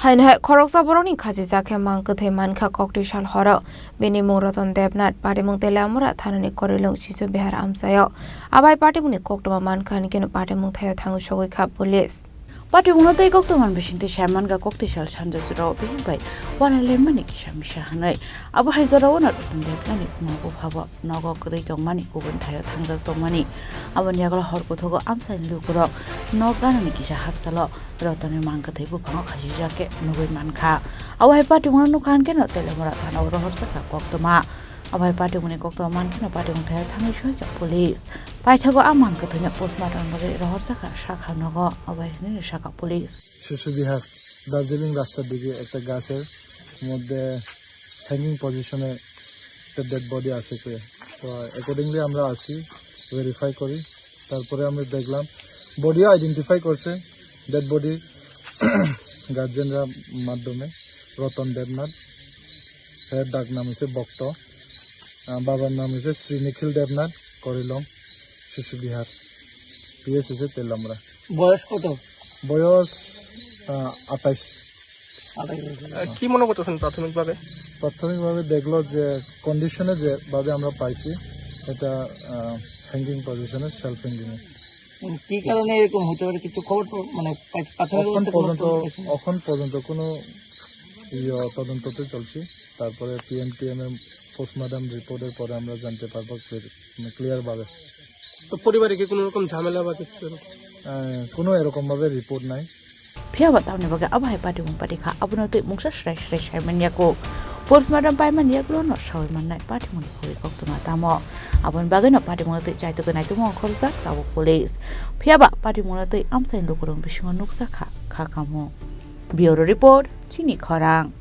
Haino Khoroksa Borok Khachijakhe Mangkwthwi Mankha Koktisal Horo Bini mung Ratan Debnath Patimung Teliamura Thanani Karailong Shishu Bihar Amchaio Abohai Patimung Koktwma Mankha Patimung Thaio Thangwi Sogwikha Police Patimung tei Koktwma Bisinte Mankha Koktisal Sanjajro Bihar Walalemani Kishamisha Hanai Abohai Zorawana Ratan Debnath Nogo Habo Nogo Kritong Mani Kubun Thaio Thangzak Tomani Abanyagala Horkothogo Amchaio Lukuro Noganani Kisha Haksalo Ratan Mangkwthwi Mankha Koktisal Mankha Abohai Patimung nukan keno Teliamura Thanani Khoroksa Borok Abohai Patimung Koktwma Mankha Patimung Thaio Thangwi Sogwikha Police Paithago Mankkwthwi postmortem bage Khoroksa Shakha Nogo Abohai ni Shakha Police Shishu Bihar Darjeeling রাস্তার দিকে একটা গাছের মধ্যে hanging পজিশনে একটা dead body আছে তো accordingly আমরা আসি ভেরিফাই করি তারপরে আমরা দেখলাম বডিও আইডেন্টিফাই করছে ডেড বডি গার্জেনরা মাধ্যমে রতন দেবনাথ এর ডাক নাম হচ্ছে বক্ত বাবার নাম হচ্ছে শ্রীনিখিল দেবনাথ করিলং শিশু বিহার পিএস হচ্ছে তেলামরা বয়স কত বয়স 28 কি মনে করতেছেন প্রাথমিকভাবে দেখলো যে কন্ডিশনে যে ভাবে আমরা পাইছি এটা হ্যাঙ্গিং পজিশনে সেলফ হ্যাঙ্গিং কি কারণে এরকম হতে পারে কিছু খবর মানে এখন পর্যন্ত কোনো তদন্ততে চলছে তারপরে পিএমটিএম এর পোস্টমর্টম রিপোর্টের পরে আমরা জানতে পারবো ক্লিয়ার ভাবে তো পরিবারে কি কোনো রকম ঝামেলা বা কিছু কোনো এরকম ভাবে রিপোর্ট নাই Phiaba tamne baga Abohai Patimung Patikha abunate mungsa shrai manyako postmortem paiman yaklo no shawi manai Patimung khoi Koktwma tamo abon bagano Patimung te chaito ganai tumo khorja tabo police Phiaba Patimung te Amchaio lokurong bisingo nuksa kha kamo Bureau report Chini Khorang